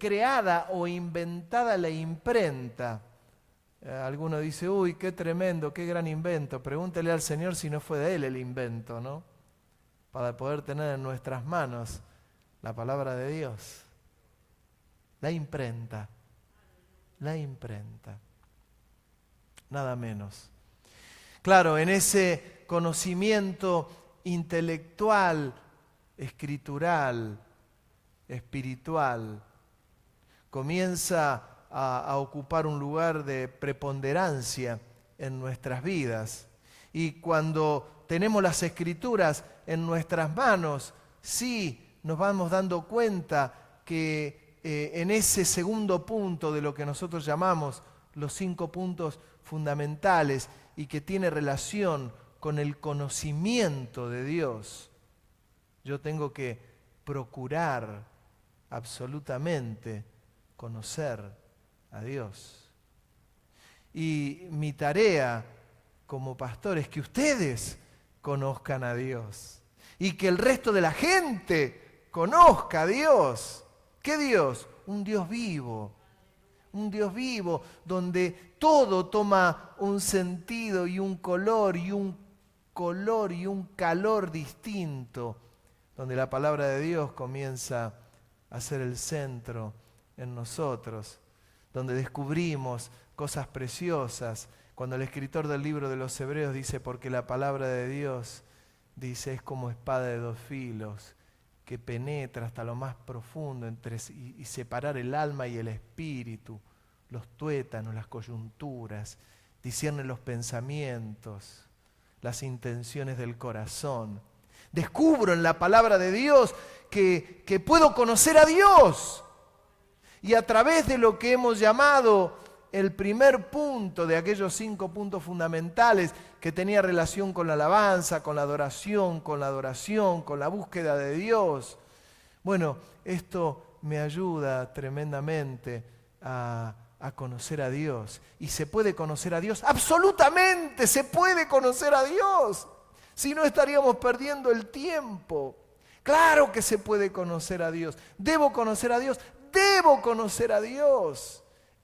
creada o inventada la imprenta. Alguno dice, uy, qué tremendo, qué gran invento. Pregúntele al Señor si no fue de Él el invento, ¿no? Para poder tener en nuestras manos la palabra de Dios. La imprenta. La imprenta. Nada menos. Claro, en ese conocimiento intelectual, escritural, espiritual, comienza a ocupar un lugar de preponderancia en nuestras vidas. Y cuando tenemos las Escrituras en nuestras manos, sí nos vamos dando cuenta que en ese segundo punto de lo que nosotros llamamos los 5 puntos fundamentales y que tiene relación con el conocimiento de Dios, yo tengo que procurar absolutamente conocer a Dios. Y mi tarea como pastor es que ustedes conozcan a Dios y que el resto de la gente conozca a Dios. ¿Qué Dios? Un Dios vivo. Un Dios vivo donde todo toma un sentido y un color y un calor distinto, donde la palabra de Dios comienza a ser el centro en nosotros, donde descubrimos cosas preciosas. Cuando el escritor del libro de los Hebreos dice, porque la palabra de Dios, dice, es como espada de 2 filos, que penetra hasta lo más profundo y separar el alma y el espíritu, los tuétanos, las coyunturas, discierne los pensamientos, las intenciones del corazón. Descubro en la palabra de Dios que puedo conocer a Dios. Y a través de lo que hemos llamado el primer punto de aquellos 5 puntos fundamentales que tenía relación con la alabanza, con la adoración, con la búsqueda de Dios. Bueno, esto me ayuda tremendamente a conocer a Dios. ¿Y se puede conocer a Dios? ¡Absolutamente se puede conocer a Dios! Si no, estaríamos perdiendo el tiempo. Claro que se puede conocer a Dios. ¿Debo conocer a Dios? Debo conocer a Dios.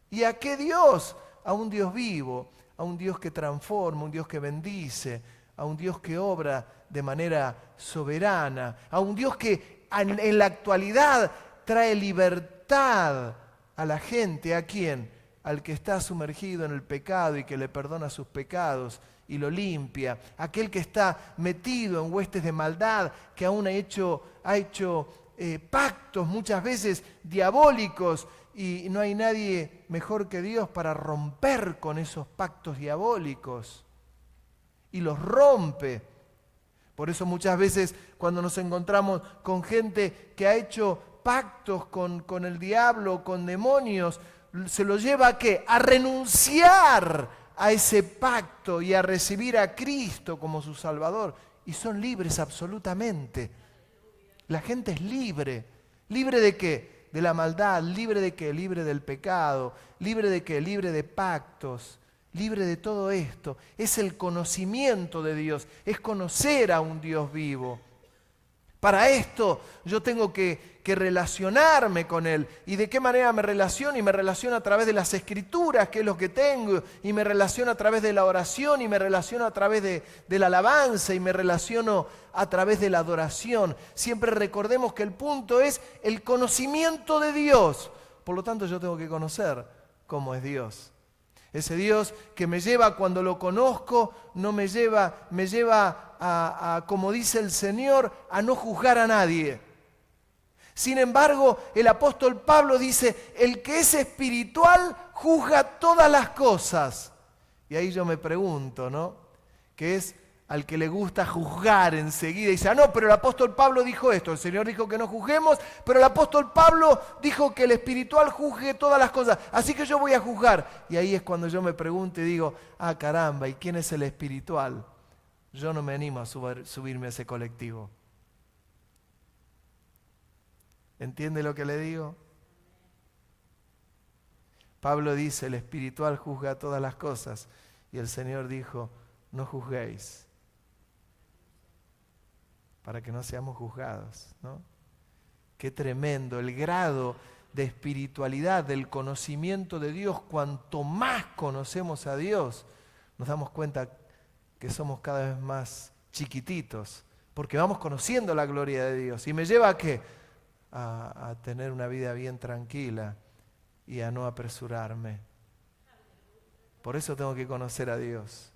¿Y a qué Dios? A un Dios vivo, a un Dios que transforma, un Dios que bendice, a un Dios que obra de manera soberana, a un Dios que en la actualidad trae libertad a la gente. ¿A quién? Al que está sumergido en el pecado y que le perdona sus pecados y lo limpia. Aquel que está metido en huestes de maldad, que aún ha hecho pactos muchas veces diabólicos, y no hay nadie mejor que Dios para romper con esos pactos diabólicos. Y los rompe. Por eso muchas veces cuando nos encontramos con gente que ha hecho pactos con el diablo, con demonios, se lo lleva ¿a qué? A renunciar a ese pacto y a recibir a Cristo como su Salvador. Y son libres absolutamente. La gente es libre. ¿Libre de qué? De la maldad. ¿Libre de qué? Libre del pecado. ¿Libre de qué? Libre de pactos. Libre de todo esto. Es el conocimiento de Dios. Es conocer a un Dios vivo. Para esto yo tengo que relacionarme con Él. ¿Y de qué manera me relaciono? Y me relaciono a través de las Escrituras, que es lo que tengo. Y me relaciono a través de la oración. Y me relaciono a través de la alabanza. Y me relaciono a través de la adoración. Siempre recordemos que el punto es el conocimiento de Dios. Por lo tanto, yo tengo que conocer cómo es Dios. Ese Dios que me lleva, cuando lo conozco, me lleva a, como dice el Señor, a no juzgar a nadie. Sin embargo, el apóstol Pablo dice, el que es espiritual juzga todas las cosas. Y ahí yo me pregunto, ¿no? ¿Qué es al que le gusta juzgar enseguida? Y dice, no, pero el apóstol Pablo dijo esto, el Señor dijo que no juzguemos, pero el apóstol Pablo dijo que el espiritual juzgue todas las cosas, así que yo voy a juzgar. Y ahí es cuando yo me pregunto y digo, caramba, ¿y quién es el espiritual? Yo no me animo a subirme a ese colectivo. ¿Entiende lo que le digo? Pablo dice, el espiritual juzga todas las cosas, y el Señor dijo, no juzguéis, para que no seamos juzgados, ¿no? Qué tremendo el grado de espiritualidad, del conocimiento de Dios, cuanto más conocemos a Dios, nos damos cuenta que somos cada vez más chiquititos, porque vamos conociendo la gloria de Dios. ¿Y me lleva a qué? A tener una vida bien tranquila y a no apresurarme. Por eso tengo que conocer a Dios.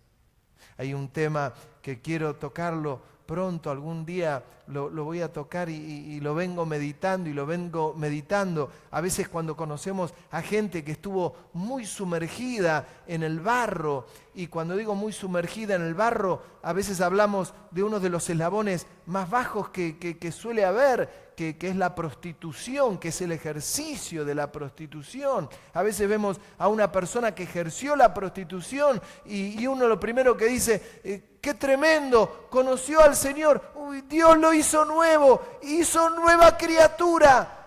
Hay un tema que quiero tocarlo pronto, algún día lo voy a tocar y lo vengo meditando. A veces cuando conocemos a gente que estuvo muy sumergida en el barro, y cuando digo muy sumergida en el barro, a veces hablamos de uno de los eslabones más bajos que suele haber, que es la prostitución, que es el ejercicio de la prostitución. A veces vemos a una persona que ejerció la prostitución y uno lo primero que dice, ¡qué tremendo! Conoció al Señor. ¡Uy, Dios lo hizo nuevo! ¡Hizo nueva criatura!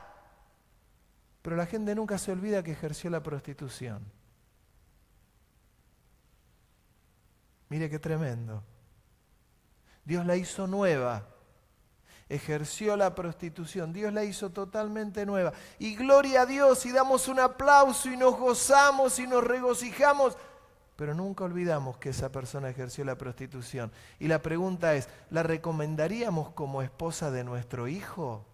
Pero la gente nunca se olvida que ejerció la prostitución. Mire qué tremendo. Dios la hizo nueva. Ejerció la prostitución. Dios la hizo totalmente nueva. Y gloria a Dios, y damos un aplauso y nos gozamos y nos regocijamos. Pero nunca olvidamos que esa persona ejerció la prostitución. Y la pregunta es, ¿la recomendaríamos como esposa de nuestro hijo?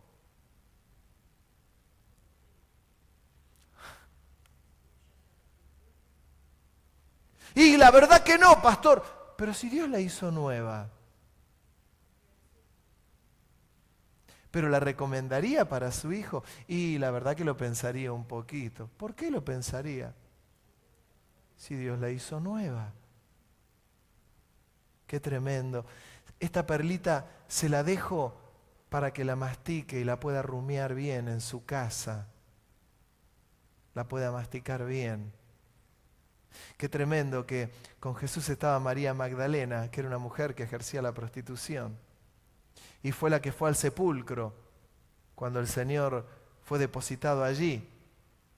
Y la verdad que no, pastor. Pero si Dios la hizo nueva. ¿Pero la recomendaría para su hijo? Y la verdad que lo pensaría un poquito. ¿Por qué lo pensaría? Si Dios la hizo nueva. Qué tremendo. Esta perlita se la dejo para que la mastique y la pueda rumiar bien en su casa. La pueda masticar bien. Qué tremendo que con Jesús estaba María Magdalena, que era una mujer que ejercía la prostitución. Y fue la que fue al sepulcro cuando el Señor fue depositado allí.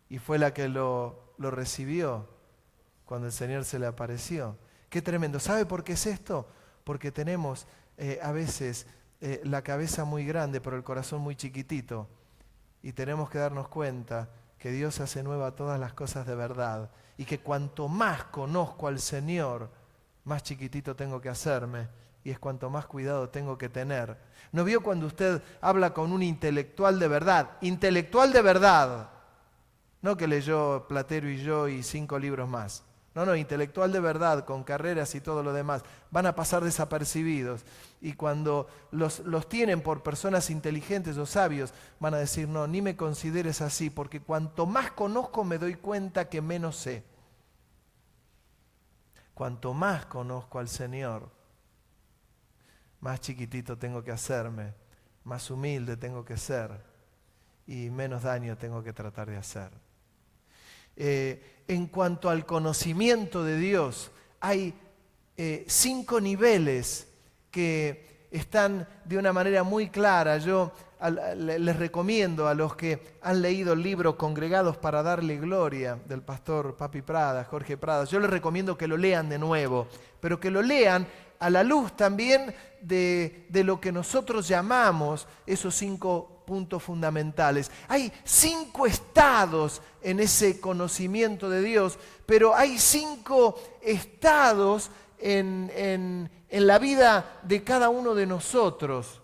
Y fue la que lo recibió cuando el Señor se le apareció. Qué tremendo. ¿Sabe por qué es esto? Porque tenemos a veces la cabeza muy grande pero el corazón muy chiquitito. Y tenemos que darnos cuenta que Dios hace nueva todas las cosas de verdad. Y que cuanto más conozco al Señor, más chiquitito tengo que hacerme. Y es cuanto más cuidado tengo que tener. ¿No vio cuando usted habla con un intelectual de verdad? Intelectual de verdad. No que leyó Platero y yo y 5 libros más. No, intelectual de verdad, con carreras y todo lo demás. Van a pasar desapercibidos. Y cuando los tienen por personas inteligentes o sabios, van a decir, no, ni me consideres así, porque cuanto más conozco me doy cuenta que menos sé. Cuanto más conozco al Señor, más chiquitito tengo que hacerme, más humilde tengo que ser y menos daño tengo que tratar de hacer. En cuanto al conocimiento de Dios, hay 5 niveles que están de una manera muy clara. Yo les recomiendo a los que han leído el libro Congregados para darle gloria del pastor Papi Prada, Jorge Prada, yo les recomiendo que lo lean de nuevo, pero que lo lean a la luz también de lo que nosotros llamamos esos 5 puntos fundamentales. Hay 5 estados en ese conocimiento de Dios, pero hay 5 estados en la vida de cada uno de nosotros.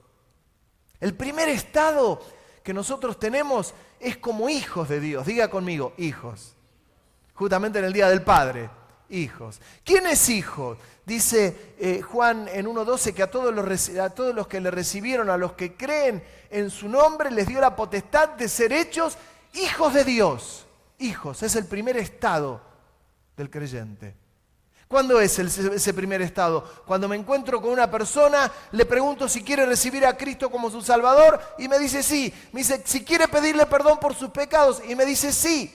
El primer estado que nosotros tenemos es como hijos de Dios. Diga conmigo, hijos. Justamente en el Día del Padre, hijos. ¿Quién es hijo? Dice Juan en 1:12 que a todos los que le recibieron, a los que creen en su nombre, les dio la potestad de ser hechos hijos de Dios. Hijos, es el primer estado del creyente. ¿Cuándo es ese primer estado? Cuando me encuentro con una persona, le pregunto si quiere recibir a Cristo como su Salvador y me dice sí. Me dice si quiere pedirle perdón por sus pecados y me dice sí.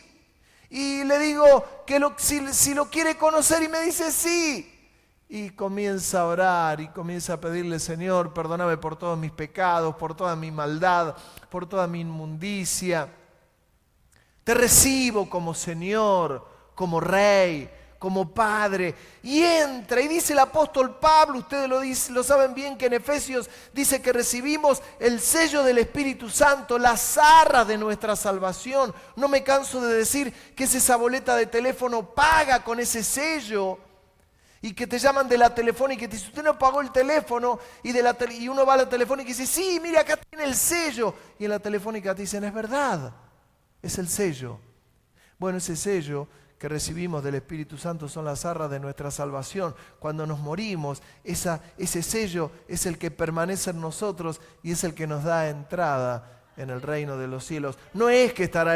Y le digo que si lo quiere conocer y me dice sí. Y comienza a orar y comienza a pedirle, Señor, perdóname por todos mis pecados, por toda mi maldad, por toda mi inmundicia. Te recibo como Señor, como Rey, como Padre. Y entra, y dice el apóstol Pablo, ustedes lo saben bien, que en Efesios dice que recibimos el sello del Espíritu Santo, las arras de nuestra salvación. No me canso de decir que es esa boleta de teléfono paga con ese sello. Y que te llaman de la telefónica y te dicen, usted no pagó el teléfono. Y uno va a la telefónica y dice, sí, mira, acá tiene el sello. Y en la telefónica te dicen, es verdad, es el sello. Bueno, ese sello que recibimos del Espíritu Santo son las arras de nuestra salvación. Cuando nos morimos, ese sello es el que permanece en nosotros y es el que nos da entrada en el reino de los cielos. No es que estará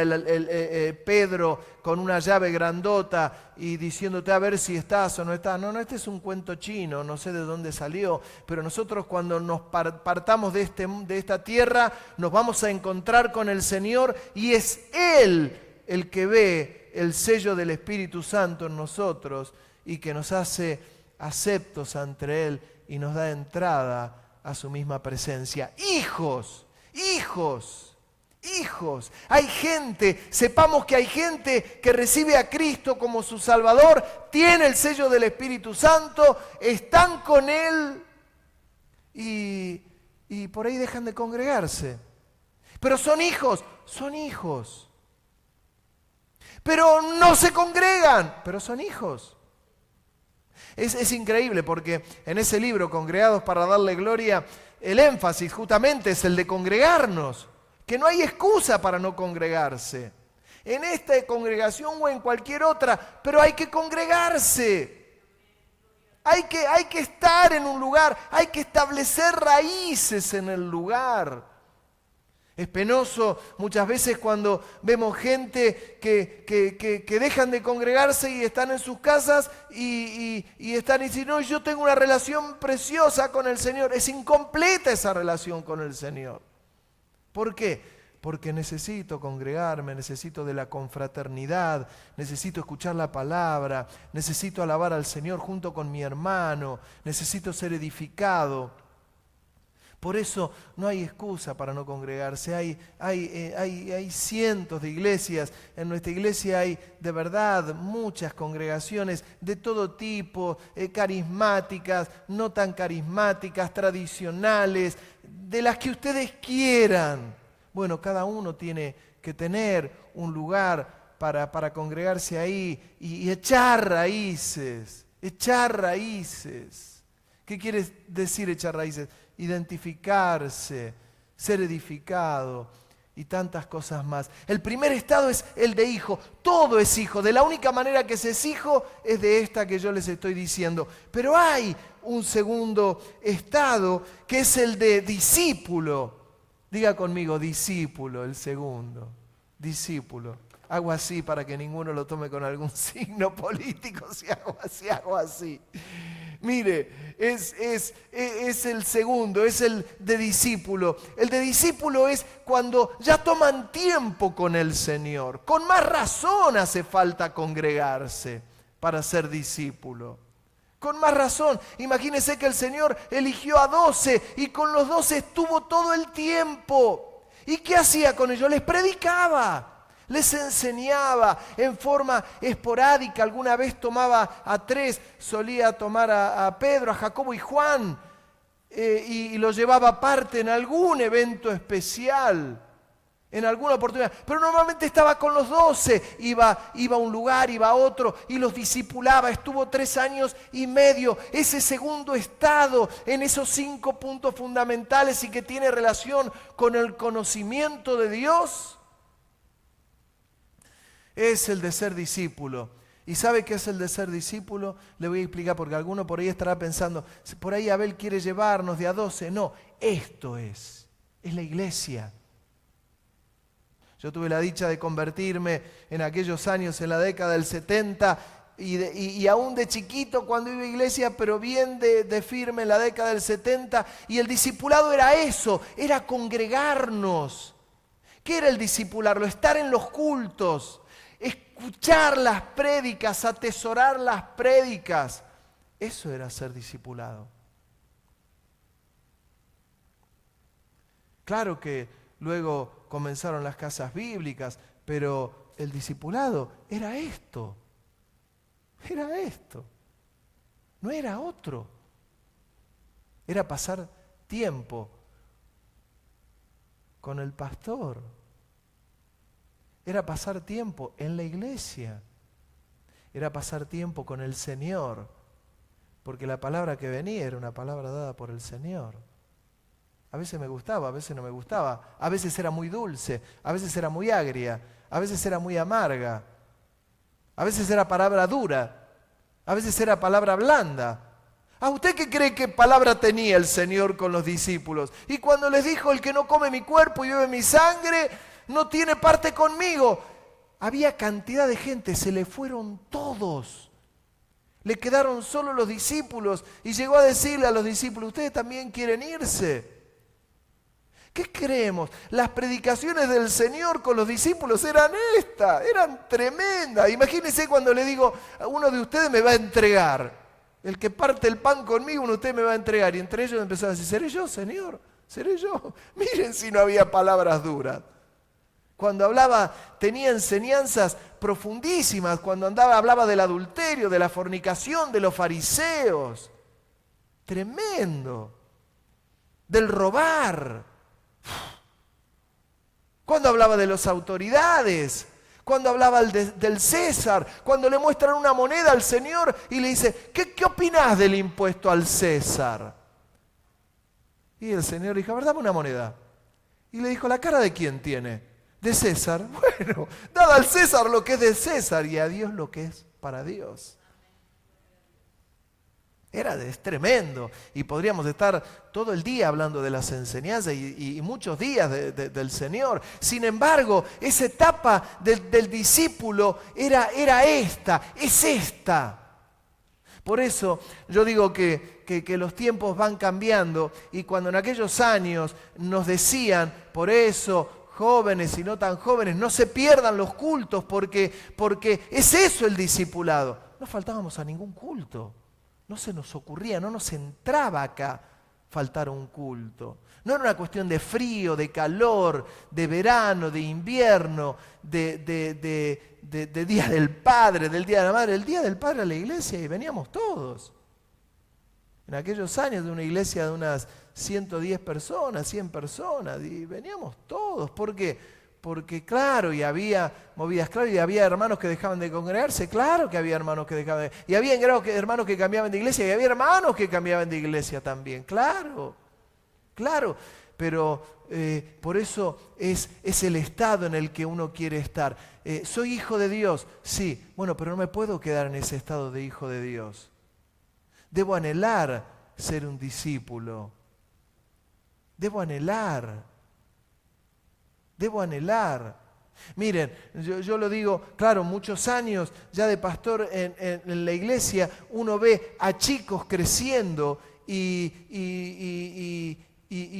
Pedro con una llave grandota y diciéndote a ver si estás o no estás. No, este es un cuento chino, no sé de dónde salió, pero nosotros cuando nos partamos de esta tierra nos vamos a encontrar con el Señor y es Él el que ve el sello del Espíritu Santo en nosotros y que nos hace aceptos ante Él y nos da entrada a su misma presencia. ¡Hijos! Hijos, hijos, hay gente, sepamos que hay gente que recibe a Cristo como su Salvador, tiene el sello del Espíritu Santo, están con Él y por ahí dejan de congregarse. Pero son hijos. Pero no se congregan, pero son hijos. Es increíble porque en ese libro, Congregados para darle gloria, el énfasis justamente es el de congregarnos, que no hay excusa para no congregarse. En esta congregación o en cualquier otra, pero hay que congregarse. Hay que estar en un lugar, hay que establecer raíces en el lugar. Es penoso muchas veces cuando vemos gente que dejan de congregarse y están en sus casas y están diciendo, no, yo tengo una relación preciosa con el Señor. Es incompleta esa relación con el Señor. ¿Por qué? Porque necesito congregarme, necesito de la confraternidad, necesito escuchar la palabra, necesito alabar al Señor junto con mi hermano, necesito ser edificado. Por eso no hay excusa para no congregarse. Hay cientos de iglesias. En nuestra iglesia hay de verdad muchas congregaciones de todo tipo, carismáticas, no tan carismáticas, tradicionales, de las que ustedes quieran. Bueno, cada uno tiene que tener un lugar para congregarse ahí y echar raíces. Echar raíces. ¿Qué quiere decir echar raíces? Identificarse, ser edificado y tantas cosas más. El primer estado es el de hijo. Todo es hijo. De la única manera que se es hijo es de esta que yo les estoy diciendo. Pero hay un segundo estado que es el de discípulo. Diga conmigo, discípulo, el segundo. Discípulo. Hago así para que ninguno lo tome con algún signo político. Si hago así. Mire, es el segundo, es el de discípulo. El de discípulo es cuando ya toman tiempo con el Señor. Con más razón hace falta congregarse para ser discípulo. Con más razón. Imagínense que el Señor eligió a 12 y con los 12 estuvo todo el tiempo. ¿Y qué hacía con ellos? Les predicaba. Les enseñaba en forma esporádica, alguna vez tomaba a 3, solía tomar a Pedro, a Jacobo y Juan, y lo llevaba aparte en algún evento especial, en alguna oportunidad. Pero normalmente estaba con los 12, iba a un lugar, iba a otro, y los discipulaba. Estuvo 3 años y medio, ese segundo estado, en esos 5 puntos fundamentales y que tiene relación con el conocimiento de Dios. Es el de ser discípulo. ¿Y sabe qué es el de ser discípulo? Le voy a explicar porque alguno por ahí estará pensando, por ahí Abel quiere llevarnos de a 12. No, esto es la iglesia. Yo tuve la dicha de convertirme en aquellos años, en la década del 70, y aún de chiquito cuando iba a iglesia, pero bien de firme en la década del 70, y el discipulado era eso, era congregarnos. ¿Qué era el discipularlo? Estar en los cultos, escuchar las prédicas, atesorar las prédicas. Eso era ser discipulado. Claro que luego comenzaron las casas bíblicas, pero el discipulado era esto. Era esto. No era otro. Era pasar tiempo con el pastor. Era pasar tiempo en la iglesia. Era pasar tiempo con el Señor. Porque la palabra que venía era una palabra dada por el Señor. A veces me gustaba, a veces no me gustaba. A veces era muy dulce, a veces era muy agria, a veces era muy amarga. A veces era palabra dura, a veces era palabra blanda. ¿A usted qué cree que palabra tenía el Señor con los discípulos? Y cuando les dijo, el que no come mi cuerpo y bebe mi sangre, no tiene parte conmigo. Había cantidad de gente, se le fueron todos. Le quedaron solo los discípulos y llegó a decirle a los discípulos, ¿ustedes también quieren irse? ¿Qué creemos? Las predicaciones del Señor con los discípulos eran eran tremendas. Imagínense cuando le digo, uno de ustedes me va a entregar. El que parte el pan conmigo, uno de ustedes me va a entregar. Y entre ellos empezaron a decir, ¿seré yo, Señor? ¿Seré yo? Miren si no había palabras duras. Cuando hablaba, tenía enseñanzas profundísimas. Cuando hablaba del adulterio, de la fornicación, de los fariseos. Tremendo. Del robar. Cuando hablaba de las autoridades. Cuando hablaba del César. Cuando le muestran una moneda al Señor y le dice, ¿qué opinás del impuesto al César? Y el Señor dijo, a ver, dame una moneda. Y le dijo, ¿la cara de quién tiene? De César. Bueno, dad al César lo que es de César y a Dios lo que es para Dios. Es tremendo. Y podríamos estar todo el día hablando de las enseñanzas y muchos días del Señor. Sin embargo, esa etapa del discípulo es esta. Por eso yo digo que los tiempos van cambiando y cuando en aquellos años nos decían, por eso, jóvenes y no tan jóvenes, no se pierdan los cultos porque es eso el discipulado. No faltábamos a ningún culto. No se nos ocurría, no nos entraba acá faltar un culto. No era una cuestión de frío, de calor, de verano, de invierno, de Día del Padre, del Día de la Madre. El Día del Padre a la iglesia y veníamos todos. En aquellos años de una iglesia de unas 110 personas, 100 personas, y veníamos todos. ¿Por qué? Porque claro, y había movidas, claro, y había hermanos que dejaban de congregarse, claro que había hermanos que dejaban de... Y había hermanos que cambiaban de iglesia, y había hermanos que cambiaban de iglesia también, claro, pero por eso es el estado en el que uno quiere estar. ¿Soy hijo de Dios? Sí, bueno, pero no me puedo quedar en ese estado de hijo de Dios. Debo anhelar ser un discípulo. Debo anhelar. Miren, yo lo digo, claro, muchos años ya de pastor en la iglesia, uno ve a chicos creciendo y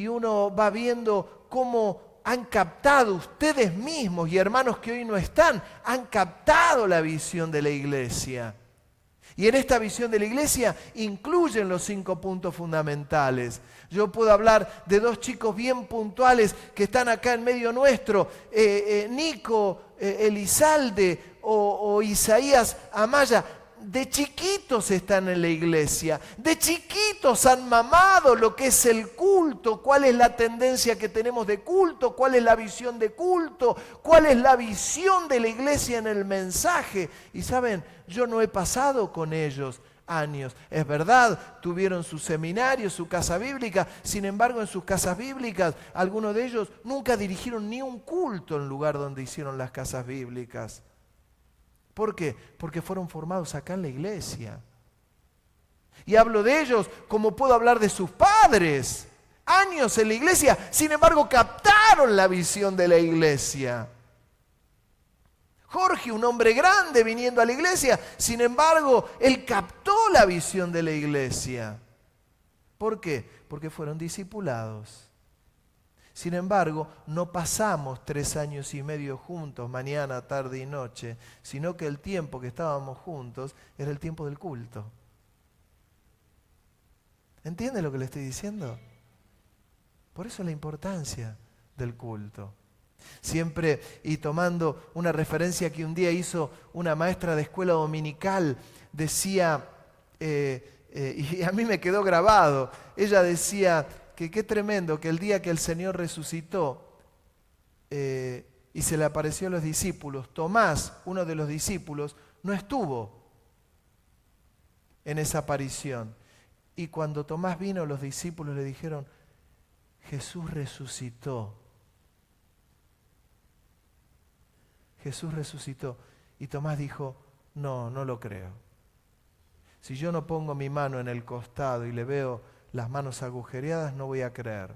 uno va viendo cómo han captado ustedes mismos y hermanos que hoy no están, han captado la visión de la iglesia. Y en esta visión de la iglesia incluyen los 5 puntos fundamentales. Yo puedo hablar de 2 chicos bien puntuales que están acá en medio nuestro, Nico Elizalde o Isaías Amaya. De chiquitos están en la iglesia, de chiquitos han mamado lo que es el culto, cuál es la tendencia que tenemos de culto, cuál es la visión de culto, cuál es la visión de la iglesia en el mensaje. Y saben, yo no he pasado con ellos años. Es verdad, tuvieron su seminario, su casa bíblica, sin embargo en sus casas bíblicas, algunos de ellos nunca dirigieron ni un culto en el lugar donde hicieron las casas bíblicas. ¿Por qué? Porque fueron formados acá en la iglesia. Y hablo de ellos como puedo hablar de sus padres. Años en la iglesia, sin embargo captaron la visión de la iglesia. Jorge, un hombre grande viniendo a la iglesia, sin embargo, él captó la visión de la iglesia. ¿Por qué? Porque fueron discipulados. Sin embargo, no pasamos 3 años y medio juntos, mañana, tarde y noche, sino que el tiempo que estábamos juntos era el tiempo del culto. ¿Entiende lo que le estoy diciendo? Por eso la importancia del culto. Siempre, y tomando una referencia que un día hizo una maestra de escuela dominical, decía, y a mí me quedó grabado, ella decía que qué tremendo que el día que el Señor resucitó y se le apareció a los discípulos, Tomás, uno de los discípulos, no estuvo en esa aparición. Y cuando Tomás vino, los discípulos le dijeron, Jesús resucitó. Jesús resucitó. Y Tomás dijo, no, no lo creo. Si yo no pongo mi mano en el costado y le veo las manos agujereadas, no voy a creer.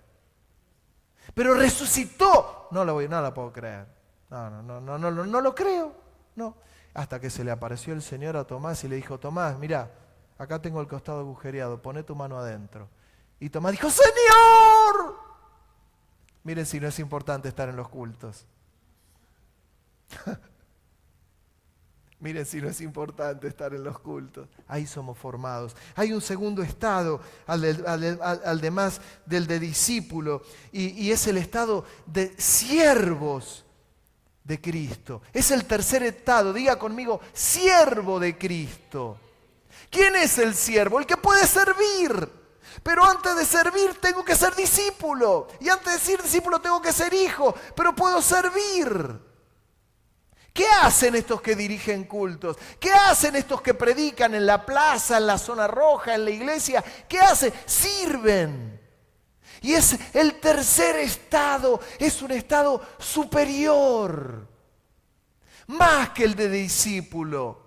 Pero resucitó. No la puedo creer. No lo creo. No. Hasta que se le apareció el Señor a Tomás y le dijo, Tomás, mira, acá tengo el costado agujereado, poné tu mano adentro. Y Tomás dijo, ¡Señor! Miren si no es importante estar en los cultos. Miren si no es importante estar en los cultos. Ahí somos formados. Hay un segundo estado, al demás del de discípulo, y es el estado de siervos de Cristo. Es el tercer estado. Diga conmigo, siervo de Cristo. ¿Quién es el siervo? El que puede servir. Pero antes de servir tengo que ser discípulo. Y antes de ser discípulo tengo que ser hijo. Pero puedo servir. ¿Qué hacen estos que dirigen cultos? ¿Qué hacen estos que predican en la plaza, en la zona roja, en la iglesia? ¿Qué hacen? Sirven. Y es el tercer estado, es un estado superior, más que el de discípulo.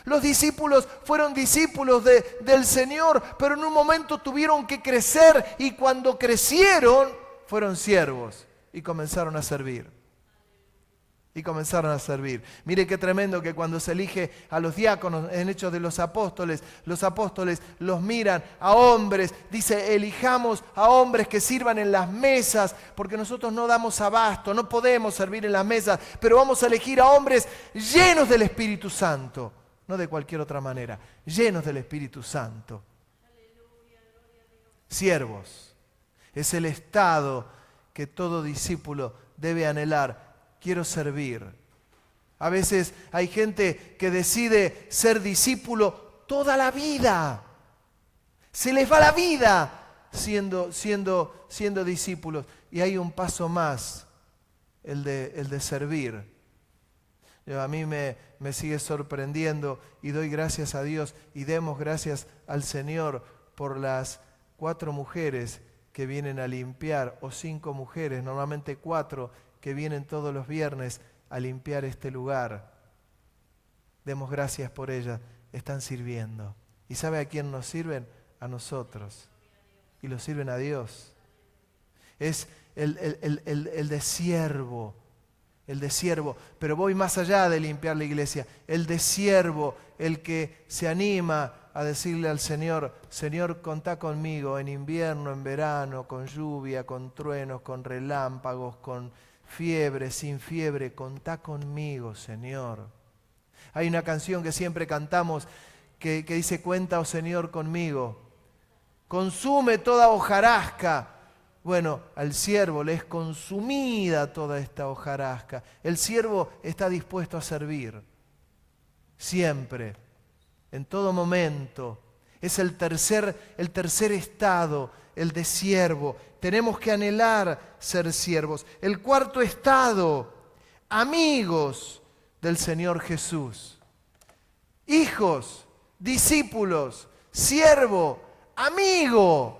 Los discípulos fueron discípulos del Señor, pero en un momento tuvieron que crecer y cuando crecieron fueron siervos y comenzaron a servir. Mire qué tremendo que cuando se elige a los diáconos en Hechos de los apóstoles los miran a hombres, dice, elijamos a hombres que sirvan en las mesas, porque nosotros no damos abasto, no podemos servir en las mesas, pero vamos a elegir a hombres llenos del Espíritu Santo, no de cualquier otra manera, llenos del Espíritu Santo. Siervos, es el estado que todo discípulo debe anhelar. Quiero servir. A veces hay gente que decide ser discípulo toda la vida. Se les va la vida siendo discípulos. Y hay un paso más, el de servir. A mí me sigue sorprendiendo y doy gracias a Dios y demos gracias al Señor por las 4 mujeres que vienen a limpiar, o 5 mujeres, normalmente 4, que vienen todos los viernes a limpiar este lugar. Demos gracias por ellas, están sirviendo. ¿Y sabe a quién nos sirven? A nosotros. Y lo sirven a Dios. Es el de siervo, pero voy más allá de limpiar la iglesia. El de siervo, el que se anima a decirle al Señor, Señor, contá conmigo en invierno, en verano, con lluvia, con truenos, con relámpagos, con fiebre, sin fiebre, contá conmigo, Señor. Hay una canción que siempre cantamos que dice, cuenta, oh Señor, conmigo. Consume toda hojarasca. Bueno, al siervo le es consumida toda esta hojarasca. El siervo está dispuesto a servir. Siempre, en todo momento. Es el tercer estado, el de siervo. Tenemos que anhelar ser siervos. El cuarto estado, amigos del Señor Jesús. Hijos, discípulos, siervo, amigo.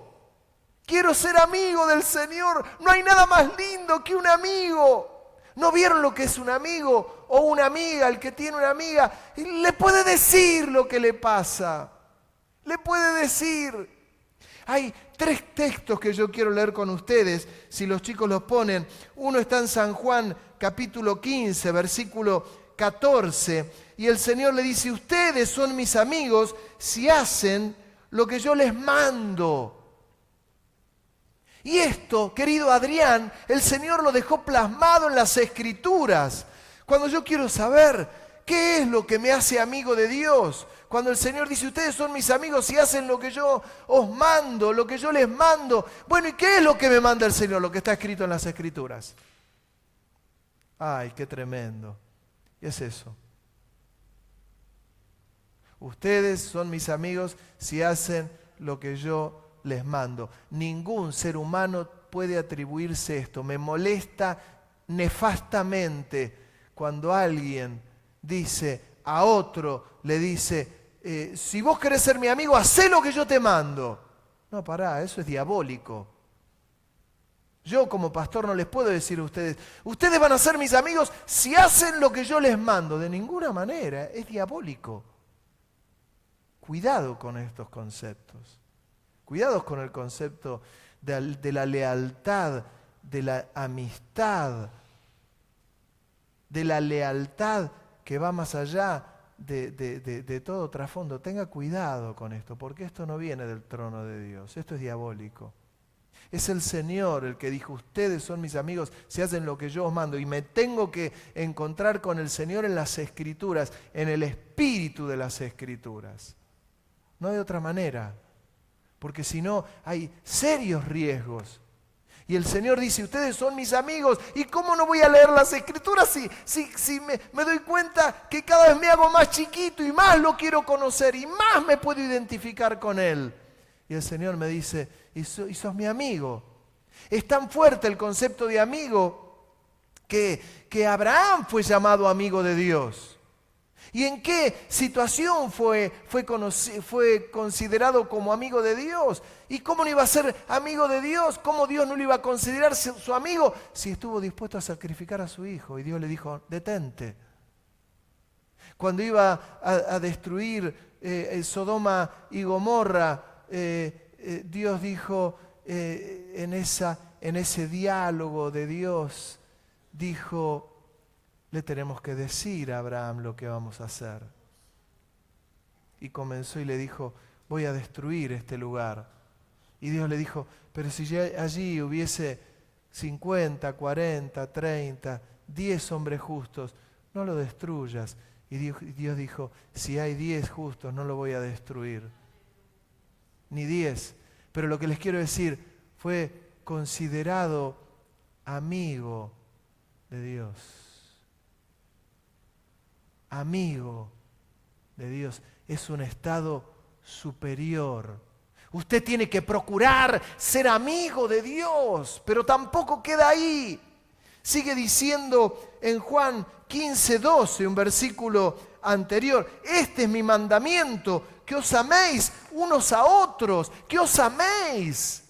Quiero ser amigo del Señor. No hay nada más lindo que un amigo. ¿No vieron lo que es un amigo o una amiga? El que tiene una amiga le puede decir lo que le pasa. Le puede decir. Hay 3 textos que yo quiero leer con ustedes, si los chicos los ponen. Uno está en San Juan, capítulo 15, versículo 14. Y el Señor le dice, ustedes son mis amigos si hacen lo que yo les mando. Y esto, querido Adrián, el Señor lo dejó plasmado en las Escrituras. Cuando yo quiero saber qué es lo que me hace amigo de Dios, cuando el Señor dice, ustedes son mis amigos y hacen lo que yo os mando, lo que yo les mando. Bueno, ¿y qué es lo que me manda el Señor? Lo que está escrito en las Escrituras. Ay, qué tremendo. Y es eso. Ustedes son mis amigos si hacen lo que yo les mando. Ningún ser humano puede atribuirse esto. Me molesta nefastamente cuando alguien dice a otro, le dice, si vos querés ser mi amigo, hacé lo que yo te mando. No, pará, eso es diabólico. Yo como pastor no les puedo decir a ustedes, ustedes van a ser mis amigos si hacen lo que yo les mando. De ninguna manera, es diabólico. Cuidado con estos conceptos. Cuidado con el concepto de la lealtad, de la amistad, de la lealtad que va más allá de todo trasfondo. Tenga cuidado con esto, porque esto no viene del trono de Dios. Esto es diabólico. Es el Señor el que dijo, ustedes son mis amigos si hacen lo que yo os mando. Y me tengo que encontrar con el Señor en las Escrituras, en el espíritu de las Escrituras. No hay otra manera, porque si no hay serios riesgos. Y el Señor dice, ustedes son mis amigos, ¿y cómo no voy a leer las Escrituras si me doy cuenta que cada vez me hago más chiquito y más lo quiero conocer y más me puedo identificar con Él? Y el Señor me dice, y sos mi amigo. Es tan fuerte el concepto de amigo que Abraham fue llamado amigo de Dios. ¿Y en qué situación fue considerado como amigo de Dios? ¿Y cómo no iba a ser amigo de Dios? ¿Cómo Dios no lo iba a considerar su amigo si estuvo dispuesto a sacrificar a su hijo? Y Dios le dijo, detente. Cuando iba a destruir Sodoma y Gomorra, Dios dijo en ese diálogo de Dios, dijo, le tenemos que decir a Abraham lo que vamos a hacer. Y comenzó y le dijo, voy a destruir este lugar. Y Dios le dijo, pero si allí hubiese 50, 40, 30, 10 hombres justos, no lo destruyas. Y Dios dijo, si hay 10 justos, no lo voy a destruir. Ni 10. Pero lo que les quiero decir, fue considerado amigo de Dios. Amigo de Dios. Es un estado superior. Usted tiene que procurar ser amigo de Dios, pero tampoco queda ahí. Sigue diciendo en Juan 15:12, un versículo anterior, este es mi mandamiento, que os améis unos a otros, que os améis.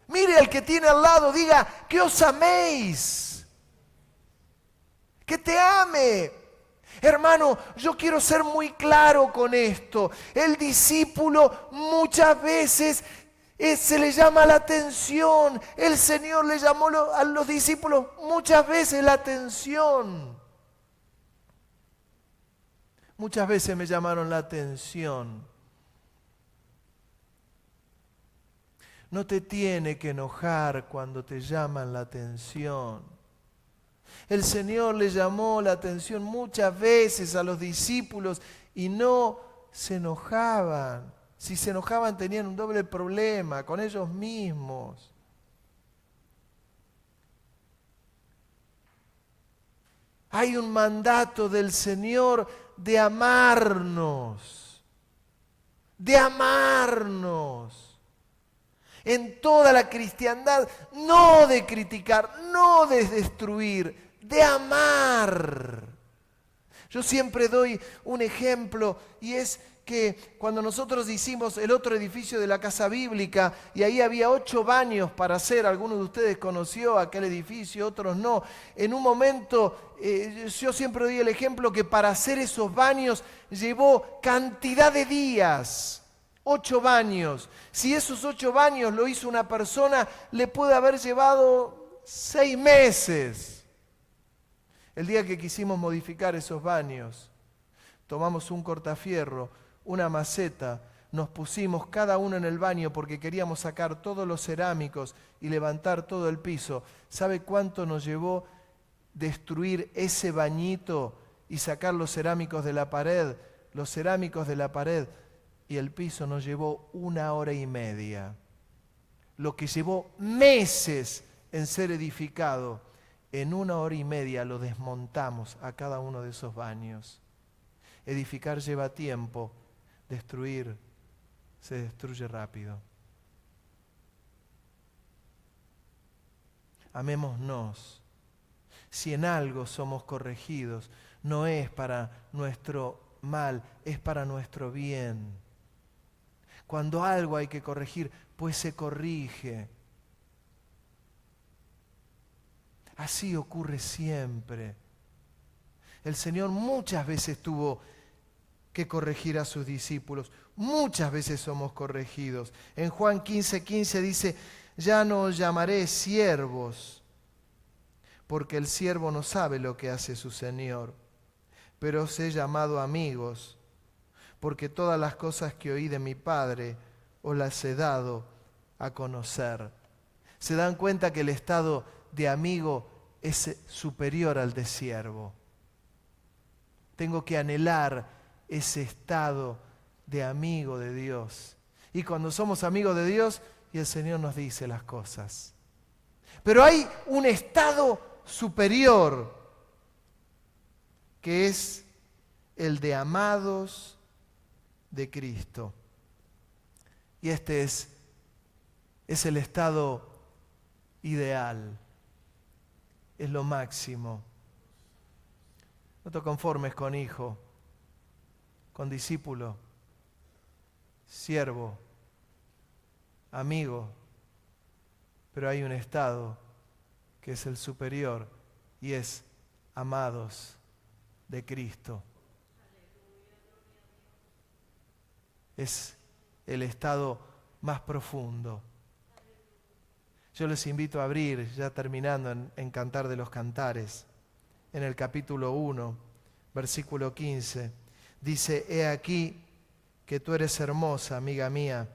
Mire al que tiene al lado, diga, que os améis. Que te ame. Hermano, yo quiero ser muy claro con esto. El discípulo muchas veces se le llama la atención. El Señor le llamó a los discípulos muchas veces la atención. Muchas veces me llamaron la atención. No te tiene que enojar cuando te llaman la atención. El Señor le llamó la atención muchas veces a los discípulos y no se enojaban. Si se enojaban tenían un doble problema con ellos mismos. Hay un mandato del Señor de amarnos. De amarnos. En toda la cristiandad, no de criticar, no de destruir, de amar. Yo siempre doy un ejemplo y es que cuando nosotros hicimos el otro edificio de la Casa Bíblica y ahí había 8 baños para hacer, algunos de ustedes conoció aquel edificio, otros no. En un momento, yo siempre doy el ejemplo que para hacer esos baños llevó cantidad de días. 8 baños. Si esos 8 baños lo hizo una persona, le puede haber llevado 6 meses. El día que quisimos modificar esos baños, tomamos un cortafierro, una maceta, nos pusimos cada uno en el baño porque queríamos sacar todos los cerámicos y levantar todo el piso. ¿Sabe cuánto nos llevó destruir ese bañito y sacar los cerámicos de la pared? Los cerámicos de la pared. Y el piso nos llevó 1 hora y media. Lo que llevó meses en ser edificado. En 1 hora y media lo desmontamos a cada uno de esos baños. Edificar lleva tiempo, destruir se destruye rápido. Amémonos. Si en algo somos corregidos, no es para nuestro mal, es para nuestro bien. Cuando algo hay que corregir, pues se corrige. Así ocurre siempre. El Señor muchas veces tuvo que corregir a sus discípulos. Muchas veces somos corregidos. En Juan 15:15 dice, ya no os llamaré siervos, porque el siervo no sabe lo que hace su Señor, pero os he llamado amigos, porque todas las cosas que oí de mi Padre os las he dado a conocer. ¿Se dan cuenta que el estado de amigo es superior al de siervo? Tengo que anhelar ese estado de amigo de Dios. Y cuando somos amigos de Dios, y el Señor nos dice las cosas. Pero hay un estado superior, que es el de amados de Cristo. Y este es el estado ideal, es lo máximo. No te conformes con hijo, con discípulo, siervo, amigo, pero hay un estado que es el superior y es amados de Cristo. Es el estado más profundo. Yo les invito a abrir, ya terminando en Cantar de los Cantares, en el capítulo 1, versículo 15. Dice, he aquí que tú eres hermosa, amiga mía,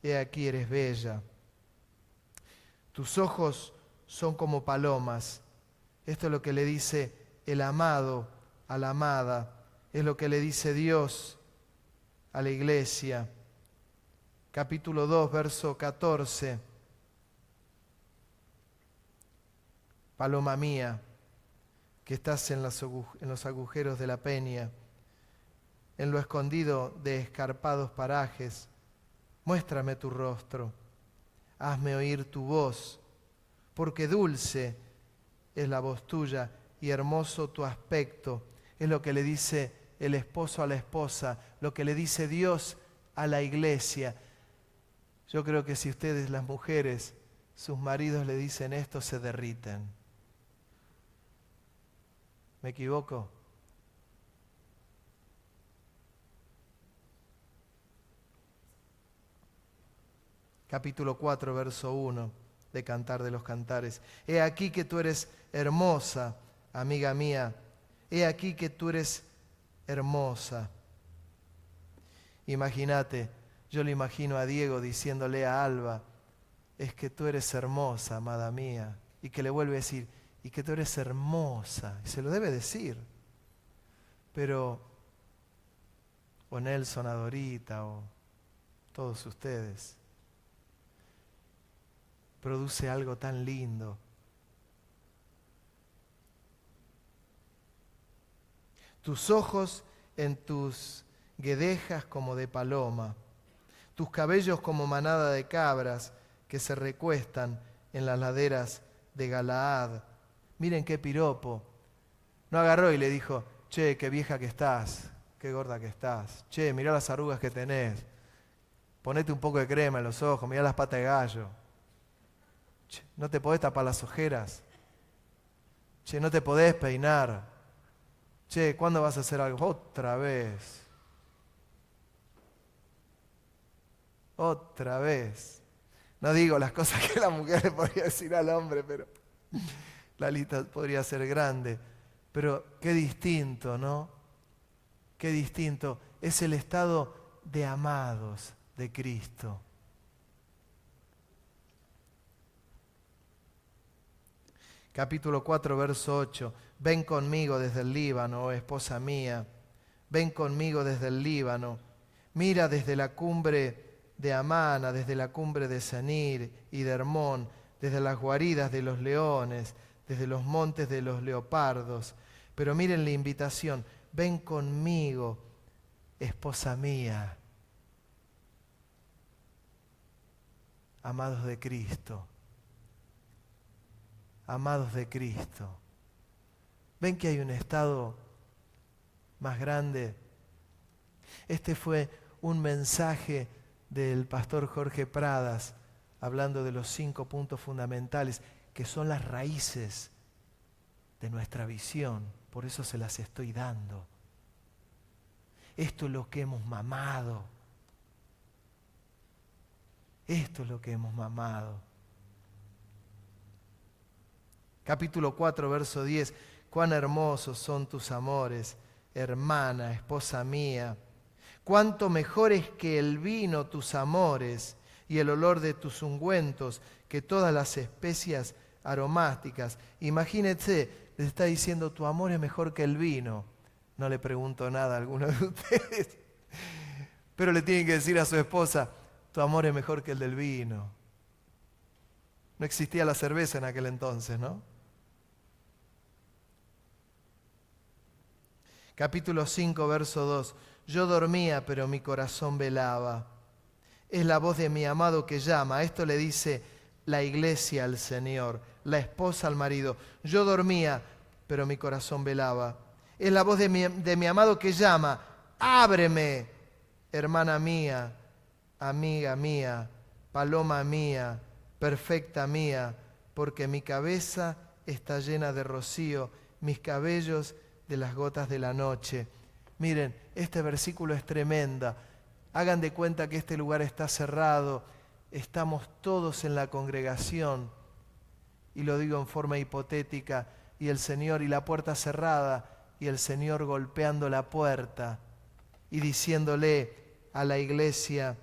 he aquí eres bella. Tus ojos son como palomas. Esto es lo que le dice el amado a la amada. Es lo que le dice Dios a la iglesia. Capítulo 2, verso 14. Paloma mía, que estás en los agujeros de la peña, en lo escondido de escarpados parajes, muéstrame tu rostro, hazme oír tu voz, porque dulce es la voz tuya y hermoso tu aspecto. Es lo que le dice el esposo a la esposa, lo que le dice Dios a la iglesia. Yo creo que si ustedes, las mujeres, sus maridos le dicen esto, se derriten. ¿Me equivoco? Capítulo 4, verso 1 de Cantar de los Cantares. He aquí que tú eres hermosa, amiga mía. He aquí que tú eres hermosa. Imagínate, yo le imagino a Diego diciéndole a Alba, es que tú eres hermosa, amada mía. Y que le vuelve a decir, y que tú eres hermosa. Y se lo debe decir. Pero, o Nelson, a Dorita, o todos ustedes, produce algo tan lindo. Tus ojos en tus guedejas como de paloma, tus cabellos como manada de cabras que se recuestan en las laderas de Galaad. Miren qué piropo. No agarró y le dijo, che, qué vieja que estás, qué gorda que estás. Che, mirá las arrugas que tenés. Ponete un poco de crema en los ojos, mirá las patas de gallo. Che, no te podés tapar las ojeras. Che, no te podés peinar. Che, ¿cuándo vas a hacer algo? Otra vez. Otra vez. No digo las cosas que la mujer le podría decir al hombre, pero la lista podría ser grande. Pero qué distinto, ¿no? Qué distinto. Es el estado de amados de Cristo. Capítulo 4, verso 8. Ven conmigo desde el Líbano, oh esposa mía. Ven conmigo desde el Líbano. Mira desde la cumbre de Amana, desde la cumbre de Senir y de Hermón, desde las guaridas de los leones, desde los montes de los leopardos. Pero miren la invitación, ven conmigo, esposa mía, amados de Cristo, amados de Cristo. ¿Ven que hay un estado más grande? Este fue un mensaje del pastor Jorge Pradas, hablando de los 5 puntos fundamentales, que son las raíces de nuestra visión. Por eso se las estoy dando. Esto es lo que hemos mamado. Esto es lo que hemos mamado. Capítulo 4, verso 10. Cuán hermosos son tus amores, hermana, esposa mía. Cuánto mejores que el vino tus amores y el olor de tus ungüentos que todas las especias aromáticas. Imagínense, les está diciendo, tu amor es mejor que el vino. No le pregunto nada a alguno de ustedes, pero le tienen que decir a su esposa, tu amor es mejor que el del vino. No existía la cerveza en aquel entonces, ¿no? Capítulo 5, verso 2. Yo dormía, pero mi corazón velaba. Es la voz de mi amado que llama. Esto le dice la iglesia al Señor, la esposa al marido. Yo dormía, pero mi corazón velaba. Es la voz de mi amado que llama. Ábreme, hermana mía, amiga mía, paloma mía, perfecta mía, porque mi cabeza está llena de rocío, mis cabellos de las gotas de la noche. Miren, este versículo es tremenda. Hagan de cuenta que este lugar está cerrado, estamos todos en la congregación, y lo digo en forma hipotética, y el Señor, y la puerta cerrada, y el Señor golpeando la puerta y diciéndole a la iglesia,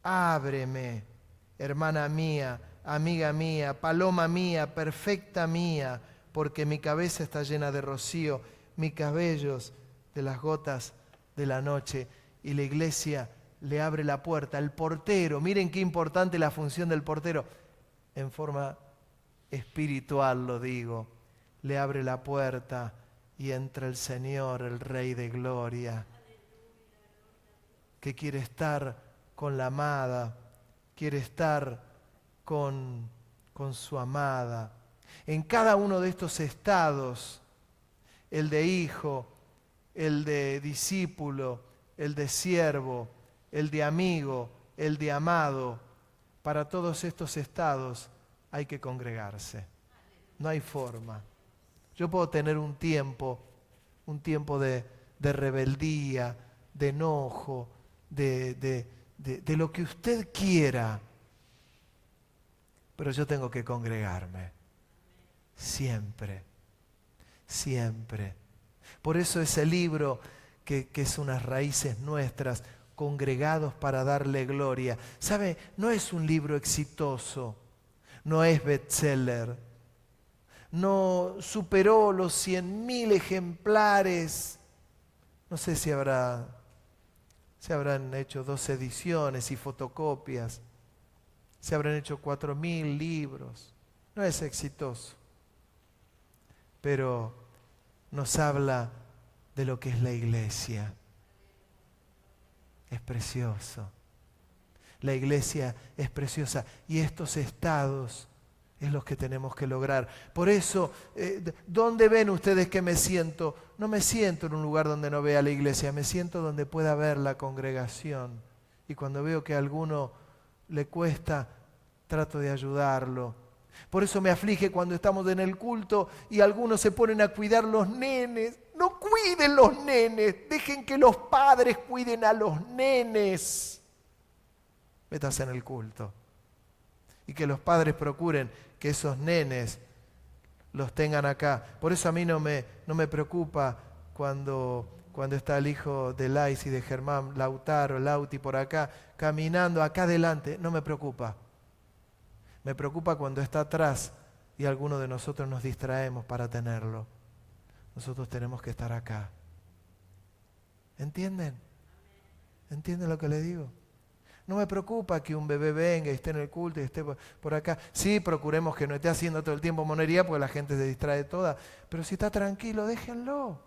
ábreme, hermana mía, amiga mía, paloma mía, perfecta mía, porque mi cabeza está llena de rocío, mis cabellos de las gotas de la noche. Y la iglesia le abre la puerta. El portero, miren qué importante la función del portero, en forma espiritual lo digo, le abre la puerta y entra el Señor, el Rey de Gloria, que quiere estar con la amada, quiere estar con su amada. En cada uno de estos estados, el de hijo, el de discípulo, el de siervo, el de amigo, el de amado, para todos estos estados hay que congregarse. No hay forma. Yo puedo tener un tiempo de rebeldía, de enojo, de lo que usted quiera, pero yo tengo que congregarme. Siempre, siempre. Por eso ese libro que es unas raíces nuestras, congregados para darle gloria. ¿Sabe? No es un libro exitoso, no es bestseller, no superó los 100.000 ejemplares. No sé si habrán hecho 2 ediciones y fotocopias, se habrán hecho 4.000 libros. No es exitoso, pero nos habla de lo que es la iglesia. Es precioso. La iglesia es preciosa y estos estados es los que tenemos que lograr. Por eso, ¿dónde ven ustedes que me siento? No me siento en un lugar donde no vea la iglesia, me siento donde pueda ver la congregación. Y cuando veo que a alguno le cuesta, trato de ayudarlo. Por eso me aflige cuando estamos en el culto y algunos se ponen a cuidar los nenes. No cuiden los nenes, dejen que los padres cuiden a los nenes. Métase en el culto. Y que los padres procuren que esos nenes los tengan acá. Por eso a mí no me preocupa cuando está el hijo de Lais y de Germán, Lautaro, Lauti por acá, caminando acá adelante. No me preocupa. Me preocupa cuando está atrás y alguno de nosotros nos distraemos para tenerlo. Nosotros tenemos que estar acá. ¿Entienden? ¿Entienden lo que le digo? No me preocupa que un bebé venga y esté en el culto y esté por acá. Sí, procuremos que no esté haciendo todo el tiempo monería porque la gente se distrae toda. Pero si está tranquilo, déjenlo.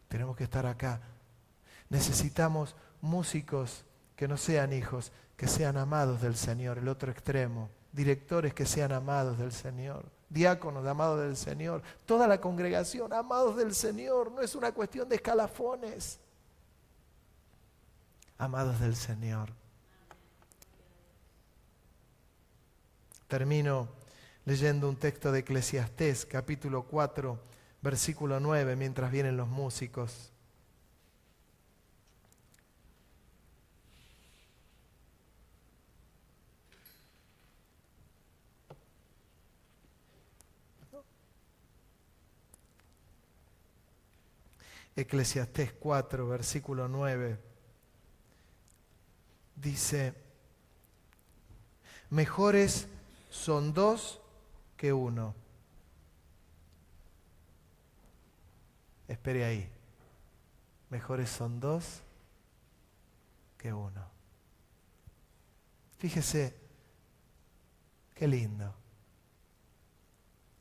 Tenemos que estar acá. Necesitamos músicos que no sean hijos, que sean amados del Señor, el otro extremo. Directores que sean amados del Señor. Diáconos amados del Señor. Toda la congregación amados del Señor. No es una cuestión de escalafones. Amados del Señor. Termino leyendo un texto de Eclesiastés, capítulo 4, versículo 9, mientras vienen los músicos. Eclesiastés 4, versículo 9, dice, mejores son dos que uno. Espere ahí. Mejores son dos que uno. Fíjese, qué lindo.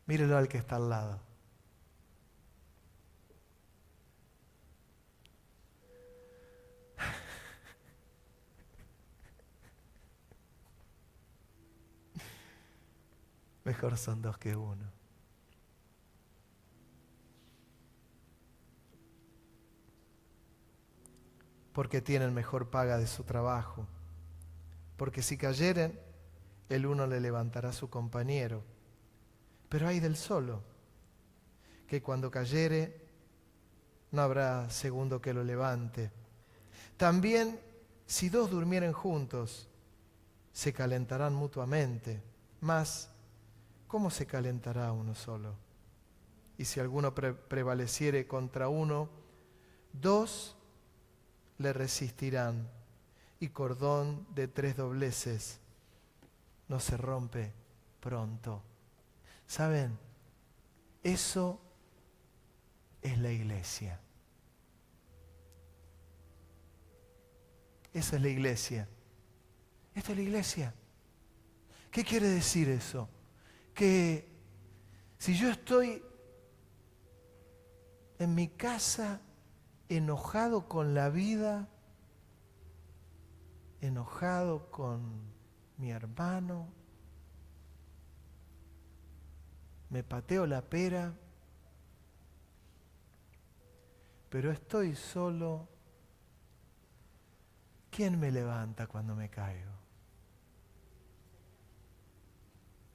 Mírelo al que está al lado. Mejor son dos que uno. Porque tienen mejor paga de su trabajo. Porque si cayeren, el uno le levantará a su compañero. Pero hay del solo, que cuando cayere, no habrá segundo que lo levante. También, si dos durmieren juntos, se calentarán mutuamente. Mas, ¿cómo se calentará uno solo? Y si alguno prevaleciere contra uno, dos le resistirán, y cordón de 3 dobleces no se rompe pronto. ¿Saben? Eso es la iglesia. Esa es la iglesia. Esta es la iglesia. ¿Qué quiere decir eso? Que si yo estoy en mi casa enojado con la vida, enojado con mi hermano, me pateo la pera, pero estoy solo, ¿quién me levanta cuando me caigo?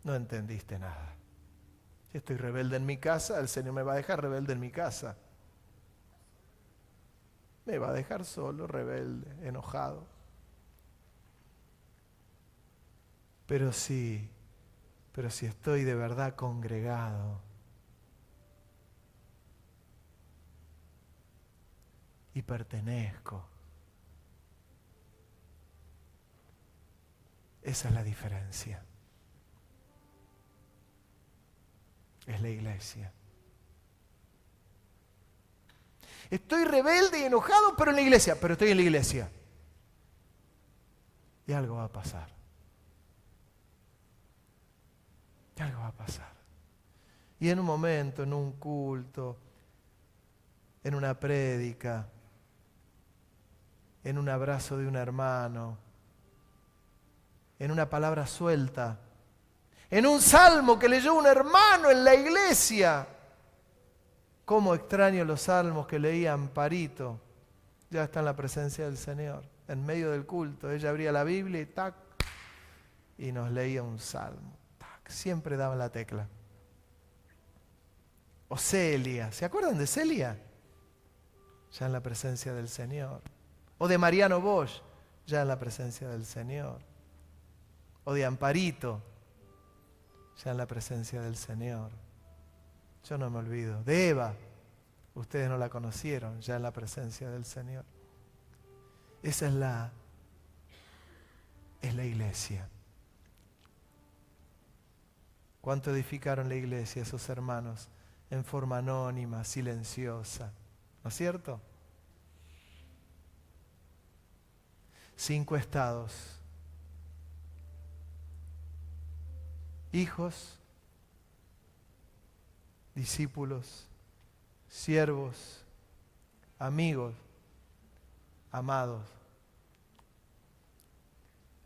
No entendiste nada. Si estoy rebelde en mi casa, el Señor me va a dejar rebelde en mi casa. Me va a dejar solo, rebelde, enojado. Pero si estoy de verdad congregado y pertenezco, esa es la diferencia. Es la iglesia. Estoy rebelde y enojado, pero en la iglesia. Pero estoy en la iglesia. Y algo va a pasar. Y algo va a pasar. Y en un momento, en un culto, en una prédica, en un abrazo de un hermano, en una palabra suelta, en un salmo que leyó un hermano en la iglesia. Cómo extraño los salmos que leía Amparito. Ya está en la presencia del Señor, en medio del culto. Ella abría la Biblia y tac, y nos leía un salmo. Tac, siempre daba la tecla. O Celia, ¿se acuerdan de Celia? Ya en la presencia del Señor. O de Mariano Bosch, ya en la presencia del Señor. O de Amparito, ya en la presencia del Señor. Yo no me olvido. De Eva, ustedes no la conocieron, ya en la presencia del Señor. Esa es la iglesia. ¿Cuánto edificaron la iglesia esos hermanos? En forma anónima, silenciosa. ¿No es cierto? 5 estados: hijos, discípulos, siervos, amigos, amados,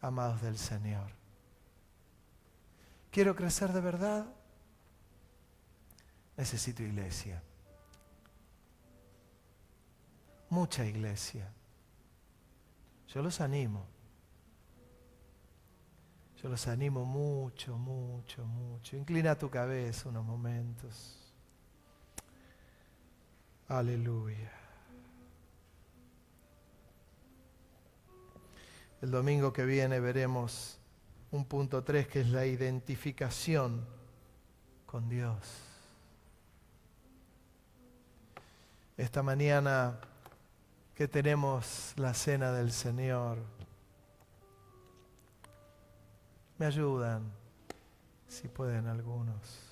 amados del Señor. ¿Quiero crecer de verdad? Necesito iglesia. Mucha iglesia. Yo los animo. Yo los animo mucho, mucho, mucho. Inclina tu cabeza unos momentos. Aleluya. El domingo que viene veremos un punto 3, que es la identificación con Dios. Esta mañana que tenemos la cena del Señor, me ayudan, si pueden algunos.